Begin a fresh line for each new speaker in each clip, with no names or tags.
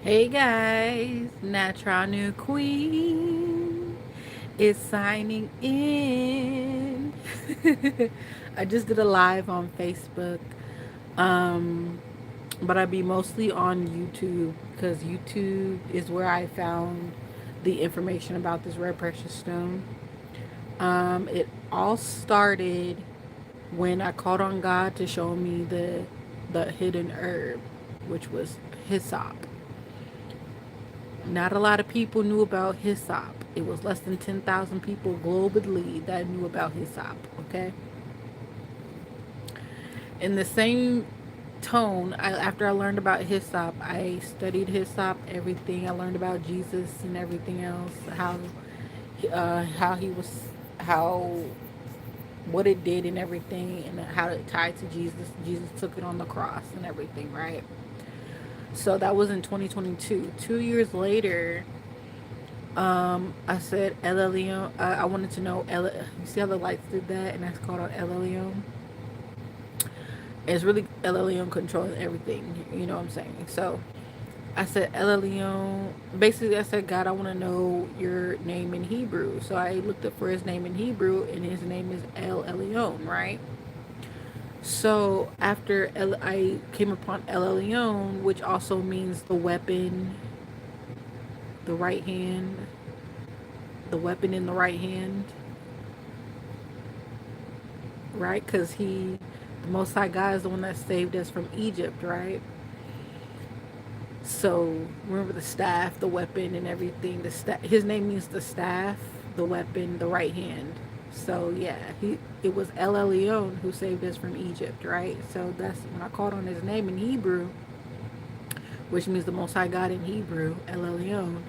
Hey guys, Natural New Queen is signing in. I just did a live on Facebook, um, but I'd be mostly on YouTube because YouTube is where I found the information about this rare precious stone. It all started when I called on God to show me the hidden herb, which was hyssop. Not a lot of people knew about hyssop. It was less than 10,000 people globally that knew about hyssop, okay? In the same tone, after I learned about hyssop, I studied hyssop, everything. I learned about Jesus and everything else, how he was, how, what it did and everything, and how it tied to Jesus. Jesus took it on the cross and everything, right? So that was in 2022. 2 years later, I said El Elyon. I wanted to know You see how the lights did that, and that's called El Elyon. It's really El Elyon controlling everything. You know what I'm saying? So I said El Elyon. Basically, I said, God, I want to know your name in Hebrew. So I looked up for his name in Hebrew, and his name is El Elyon, right? So after I came upon El Elyon, which also means the weapon, the right hand, the weapon in the right hand, right? Because the Most High God, is the one that saved us from Egypt, right? So remember the staff, the weapon, and everything. His name means the staff, the weapon, the right hand. So yeah, it was El Elyon who saved us from Egypt, right? So that's when I called on his name in Hebrew, which means the Most High God in Hebrew, El Elyon.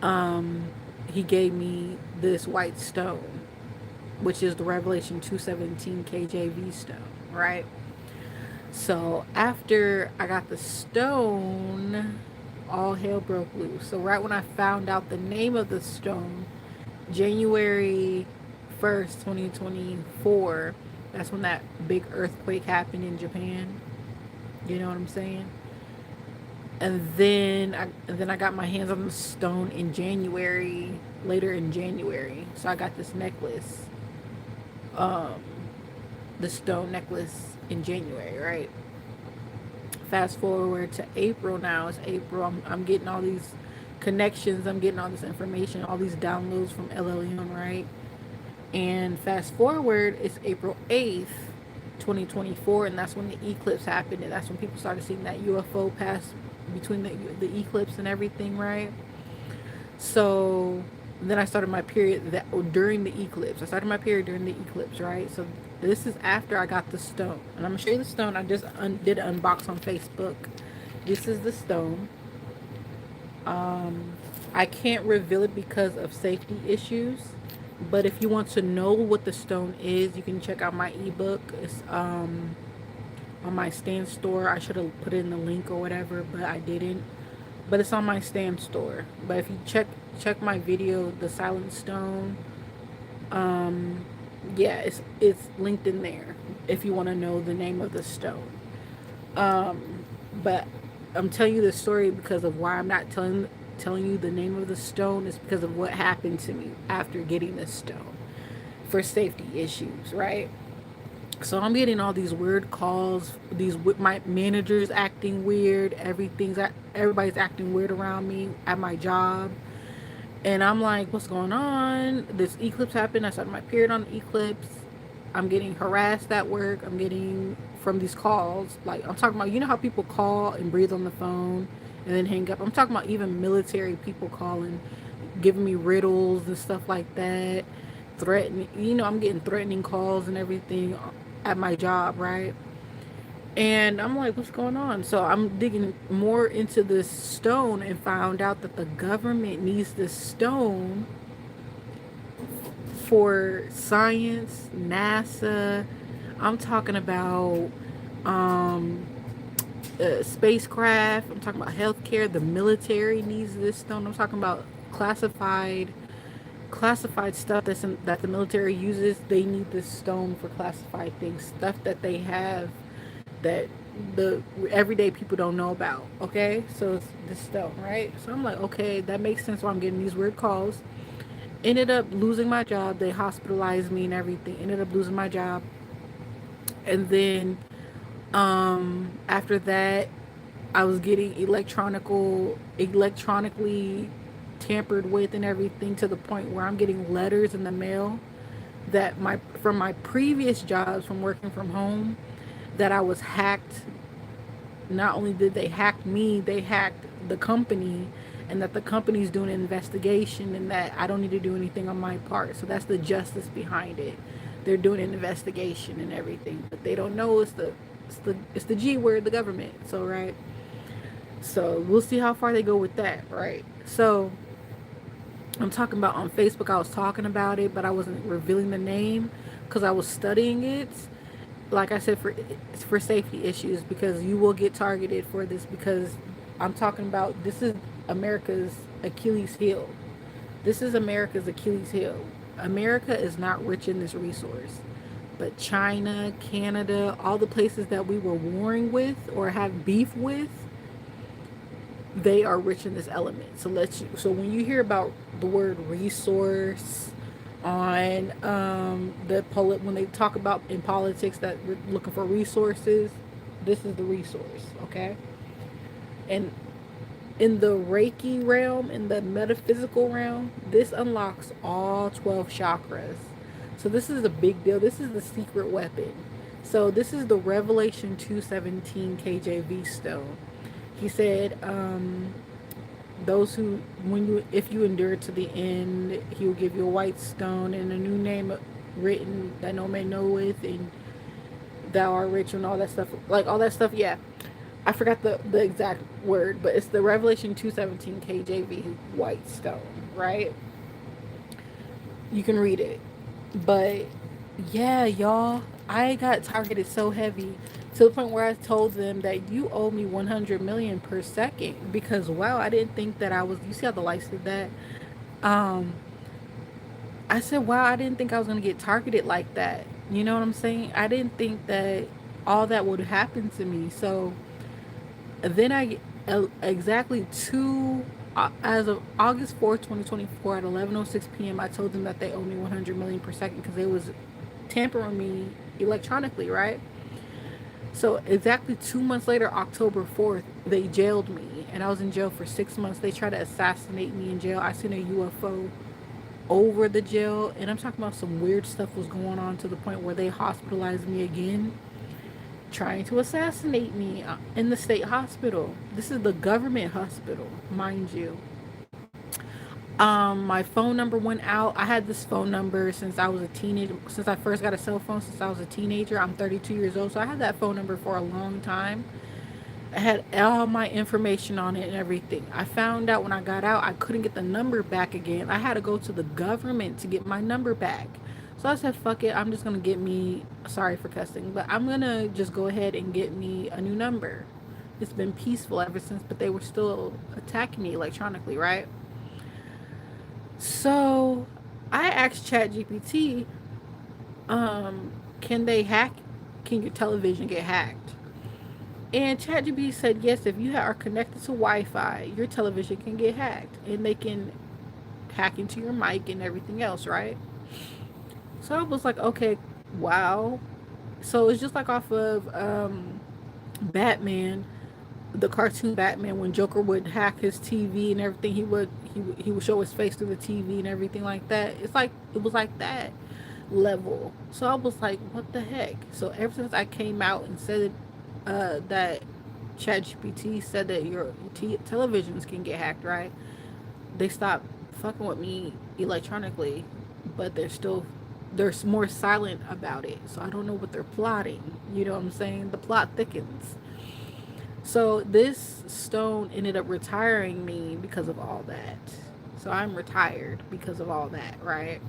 Um, he gave me this white stone, which is the Revelation 2:17 KJV stone, right? So after I got the stone, all hell broke loose. So right when I found out the name of the stone, January 1st, 2024, that's when that big earthquake happened in Japan. You know what I'm saying? And then I got my hands on the stone in January, later in January. So I got this necklace, um, the stone necklace in January, right? Fast forward to April now. It's April. I'm getting all these connections. I'm getting all this information, all these downloads from LLM, right? And fast forward, it's April 8th, 2024, and that's when the eclipse happened. And that's when people started seeing that UFO pass between the eclipse and everything, right? So then I started my period that during the eclipse. I started my period during the eclipse, right? So this is after I got the stone, and I'm gonna show you the stone. I just did an unbox on Facebook. This is the stone. I can't reveal it because of safety issues, but if you want to know what the stone is, you can check out my ebook. It's on my stand store. I should have put in the link or whatever, but I didn't. But it's on my stand store. But if you check my video, the Silent Stone, um, yeah, it's linked in there if you want to know the name of the stone. But I'm telling you this story because of why I'm not telling you the name of the stone is because of what happened to me after getting this stone for safety issues, right? So I'm getting all these weird calls. My managers acting weird. Everybody's acting weird around me at my job, and I'm like, what's going on? This eclipse happened. I started my period on the eclipse. I'm getting harassed at work. I'm getting from these calls. Like I'm talking about, you know how people call and breathe on the phone and then hang up. I'm talking about even military people calling, giving me riddles and stuff like that. Threatening, I'm getting threatening calls and everything at my job, right? And I'm like, what's going on? So I'm digging more into this stone and found out that the government needs this stone for science, NASA. I'm talking about um, spacecraft. I'm talking about healthcare. The military needs this stone. I'm talking about classified stuff that the military uses. They need this stone for classified things, stuff that they have that the everyday people don't know about. Okay, so it's this stone, right? So I'm like, okay, that makes sense why I'm getting these weird calls. Ended up losing my job. They hospitalized me and everything. Ended up losing my job. And then after that, I was getting electronically tampered with and everything, to the point where I'm getting letters in the mail that my from my previous jobs from working from home, that I was hacked. Not only did they hack me, they hacked the company, and that the company's doing an investigation, and that I don't need to do anything on my part. So that's the justice behind it. They're doing an investigation and everything, but they don't know it's the G word, the government. So right. So we'll see how far they go with that, right? So I'm talking about on Facebook, I was talking about it, but I wasn't revealing the name because I was studying it. Like I said, for safety issues, because you will get targeted for this, because I'm talking about, this is America's Achilles heel. This is America's Achilles heel. America is not rich in this resource, but China, Canada, all the places that we were warring with or have beef with, they are rich in this element. So when you hear about the word resource on when they talk about in politics that we're looking for resources, this is the resource, okay? And in the Reiki realm, in the metaphysical realm, this unlocks all 12 chakras. So this is a big deal. This is the secret weapon. So this is the Revelation 217 KJV stone. He said, those who, if you endure to the end, he will give you a white stone and a new name written that no man knoweth, and thou art rich, and all that stuff. Like all that stuff, yeah. I forgot the exact word, but it's the Revelation 217 KJV white stone, right? You can read it. But yeah, y'all, I got targeted so heavy, to the point where I told them that you owe me 100 million per second, because wow, I didn't think that I was, you see how the lights did that? Um I said, wow, I didn't think I was going to get targeted like that. You know what I'm saying? I didn't think that all that would happen to me. So then exactly as of August 4th, 2024 at 11:06 p.m., I told them that they owe me 100 million per second, because they was tampering me electronically, right? So exactly 2 months later, October 4th, they jailed me, and I was in jail for 6 months. They tried to assassinate me in jail. I seen a UFO over the jail, and I'm talking about some weird stuff was going on, to the point where they hospitalized me again, trying to assassinate me in the state hospital. This is the government hospital, mind you. My phone number went out. I had this phone number since I was a teenager, since I first got a cell phone, since I was a teenager. I'm 32 years old, so I had that phone number for a long time. I had all my information on it and everything. I found out when I got out, I couldn't get the number back again. I had to go to the government to get my number back. So I said, fuck it, I'm just gonna get me, sorry for cussing, but I'm gonna just go ahead and get me a new number. It's been peaceful ever since, but they were still attacking me electronically, right? So I asked ChatGPT, can they hack? Can your television get hacked? And ChatGPT said yes. If you are connected to Wi-Fi, your television can get hacked, and they can hack into your mic and everything else, right? So I was like, okay, wow. So it's just like off of Batman, the cartoon Batman, when Joker would hack his TV and everything, he would show his face through the TV and everything like that. It's like it was like that level. So I was like, what the heck? So ever since I came out and said that ChatGPT said that your televisions can get hacked, right? They stopped fucking with me electronically, but they're more silent about it. So I don't know what they're plotting. You know what I'm saying? The plot thickens. So this stone ended up retiring me because of all that. So I'm retired because of all that, right?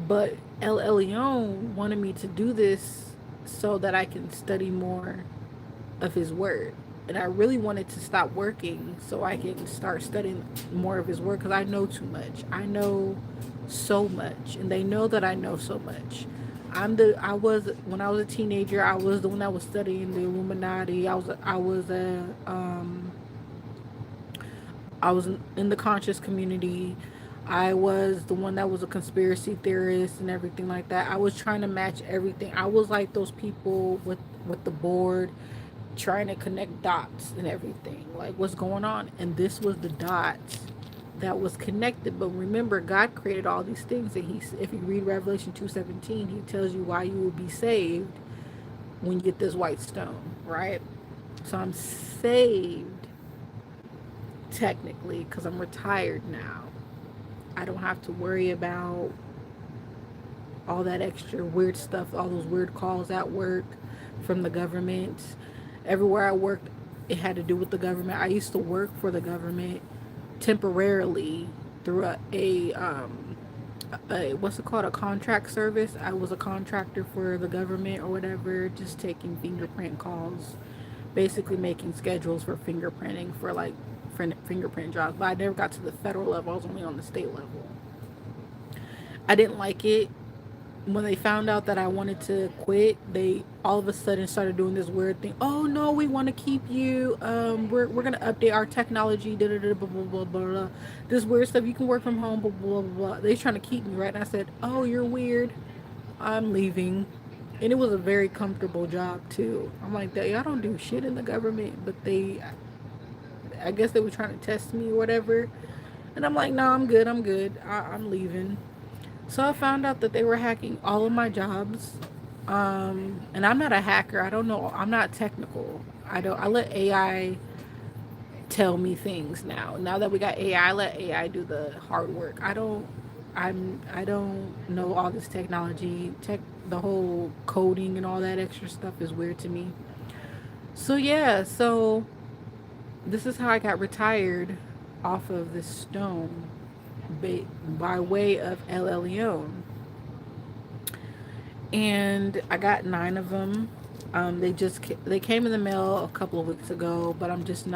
But El Elyon wanted me to do this so that I can study more of his word. And I really wanted to stop working so I can start studying more of his word, because I know too much. I know so much, and they know that I know so much. I was when I was a teenager, I was the one that was studying the Illuminati. I was in the conscious community. I was the one that was a conspiracy theorist and everything like that. I was trying to match everything. I was like those people with the board trying to connect dots and everything. Like what's going on? And this was the dots that was connected. But remember, God created all these things, and if you read Revelation 2:17, He tells you why you will be saved when you get this white stone, right? So I'm saved technically because I'm retired now. I don't have to worry about all that extra weird stuff, all those weird calls at work from the government. Everywhere I worked, it had to do with the government. I used to work for the government temporarily through a what's it called, a contract service. I was a contractor for the government or whatever, just taking fingerprint calls, basically making schedules for fingerprinting for like fingerprint jobs. But I never got to the federal level. I was only on the state level. I didn't like it. When they found out that I wanted to quit, they all of a sudden started doing this weird thing. Oh no, we want to keep you. We're gonna update our technology. Da da da blah blah blah blah. This weird stuff. You can work from home. Blah blah blah. They're trying to keep me, right? And I said, oh, you're weird. I'm leaving. And it was a very comfortable job too. I'm like, y'all don't do shit in the government, but I guess they were trying to test me or whatever. And I'm like, no, I'm good. I'm good. I'm leaving. So I found out that they were hacking all of my jobs. And I'm not a hacker. I don't know. I'm not technical. I let AI tell me things now. Now that we got AI, I let AI do the hard work. I don't know all this technology. The whole coding and all that extra stuff is weird to me. So yeah, so this is how I got retired off of this stone by way of El Elyon. And I got 9 of them. They came in the mail a couple of weeks ago, but I just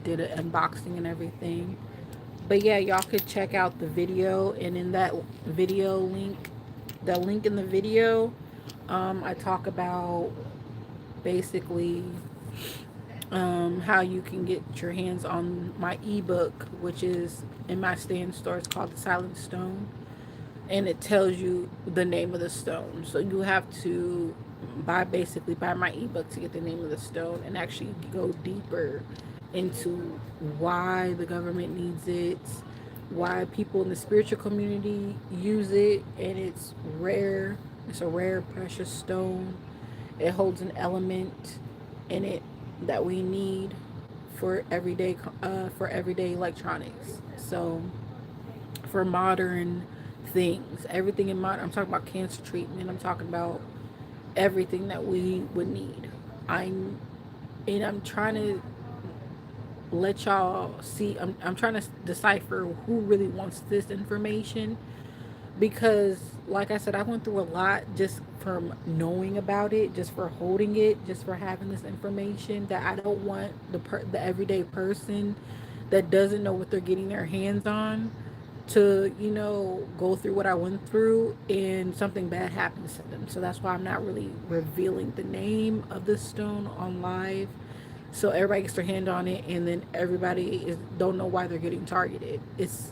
did an unboxing and everything. But yeah, y'all could check out the video, and in that video link, the link in the video, I talk about basically how you can get your hands on my ebook, which is in my stand store. It's called The Silent Stone, and it tells you the name of the stone. So you have to buy my ebook to get the name of the stone and actually go deeper into why the government needs it, why people in the spiritual community use it, and it's rare. It's a rare, precious stone. It holds an element in it that we need for everyday electronics. So for modern things, everything in modern. I'm talking about cancer treatment. I'm talking about everything that we would need. I'm I'm trying to let y'all see. I'm trying to decipher who really wants this information, because like I said, I went through a lot just from knowing about it, just for holding it, just for having this information, that I don't want the everyday person that doesn't know what they're getting their hands on to, go through what I went through and something bad happens to them. So that's why I'm not really revealing the name of the stone on live. So everybody gets their hand on it, and then everybody don't know why they're getting targeted. It's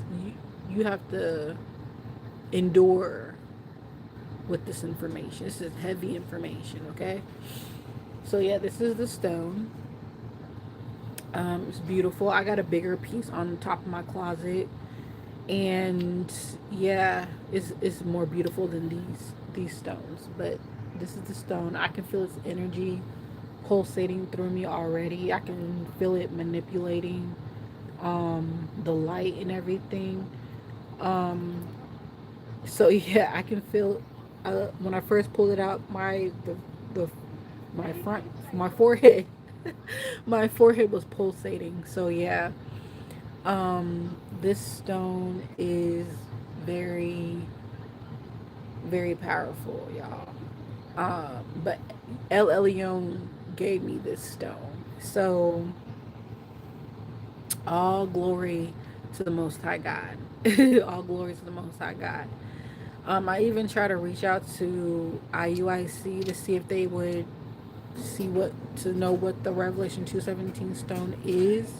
you have to endure with this information. This is heavy information, okay? So yeah, this is the stone. It's beautiful. I got a bigger piece on the top of my closet, and yeah, it's more beautiful than these stones. But this is the stone. I can feel its energy pulsating through me already. I can feel it manipulating the light and everything. Um, so yeah, I can feel when I first pulled it out, the my front my forehead my forehead was pulsating. So yeah, this stone is very, very powerful, y'all. But El Elyon gave me this stone. So all glory to the Most High God. All glory to the Most High God. I even try to reach out to IUIC to see if they would see what to know what the Revelation 2:17 stone is.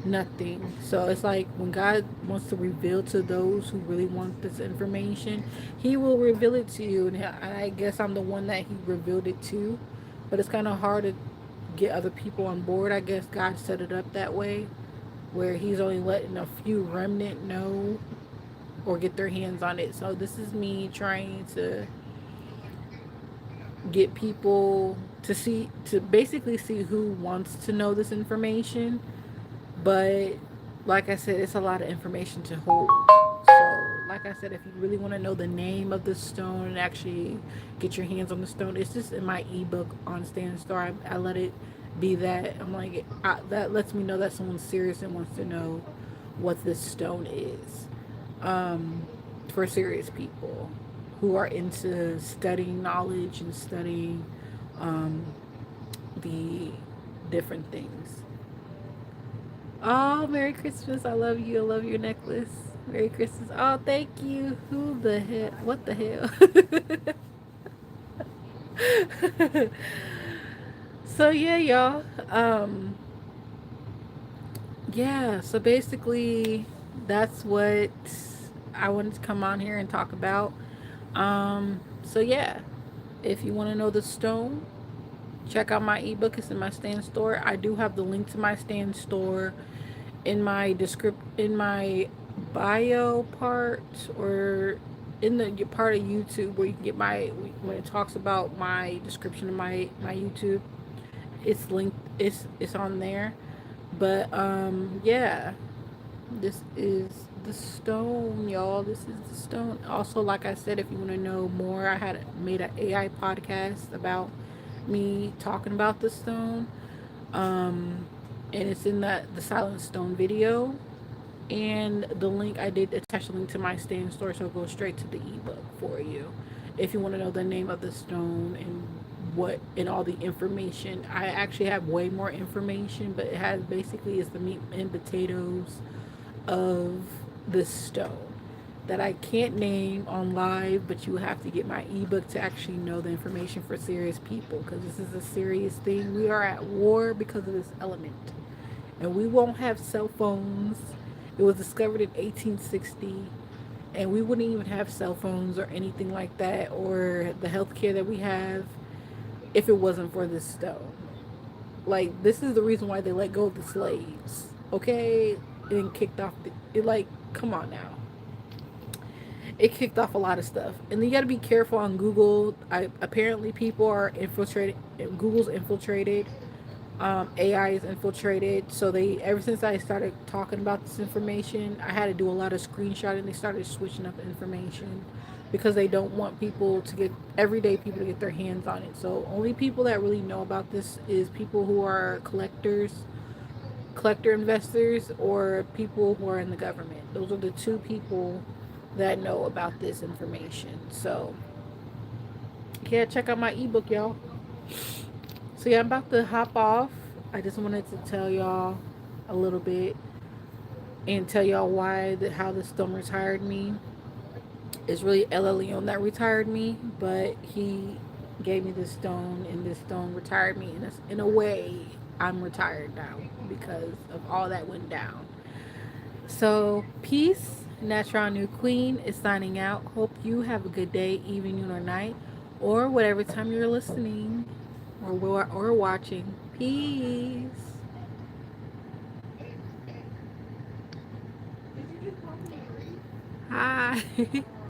Nothing. So it's like when God wants to reveal to those who really want this information, He will reveal it to you. And I guess I'm the one that He revealed it to, but it's kind of hard to get other people on board. I guess God set it up that way, where He's only letting a few remnant know or get their hands on it. So this is me trying to get people to see, to basically see who wants to know this information. But like I said, it's a lot of information to hold. So like I said, if you really want to know the name of the stone and actually get your hands on the stone, it's just in my ebook on Stand Store. I let it be that. I'm like, that lets me know that someone's serious and wants to know what this stone is, um, for serious people who are into studying knowledge and studying, um, the different things. Oh, Merry Christmas. I love you. I love your necklace. Merry Christmas. Oh, thank you. Who the hell? What the hell? So, yeah, y'all. Yeah, so basically, that's what I wanted to come on here and talk about. So, yeah, if you want to know the stone, check out my ebook. It's in my Stand Store. I do have the link to my Stand Store in my in my bio part, or in the part of YouTube where you can get my, when it talks about my description of my YouTube. It's linked. It's on there. But yeah, this is the stone, y'all. This is the stone. Also, like I said, if you want to know more, I had made an AI podcast about me talking about the stone. Um, and it's in the Silent Stone video. And the link, I did attach a link to my Stand Store, so go straight to the ebook for you. If you want to know the name of the stone and what and all the information, I actually have way more information, but it has basically is the meat and potatoes of this stone that I can't name on live, but you have to get my ebook to actually know the information for serious people, because this is a serious thing. We are at war because of this element, and we won't have cell phones. It was discovered in 1860, and we wouldn't even have cell phones or anything like that, or the healthcare that we have, if it wasn't for this stone. Like, this is the reason why they let go of the slaves, okay? And kicked off it. Like, come on now. It kicked off a lot of stuff, and you got to be careful on Google. Apparently people are infiltrated. Google's infiltrated. AI is infiltrated. So they, ever since I started talking about this information, I had to do a lot of screenshotting. They started switching up information because they don't want people to get, everyday people to get their hands on it. So only people that really know about this is people who are collector investors, or people who are in the government. Those are the two people that know about this information. So yeah, check out my ebook, y'all. So yeah, I'm about to hop off. I just wanted to tell y'all a little bit and tell y'all why how the stone retired me. It's really Ella Leon that retired me, but he gave me this stone, and this stone retired me. In a way, I'm retired now because of all that went down. So peace. Natural New Queen is signing out. Hope you have a good day, evening, or night, or whatever time you're listening or watching. Peace. Hi.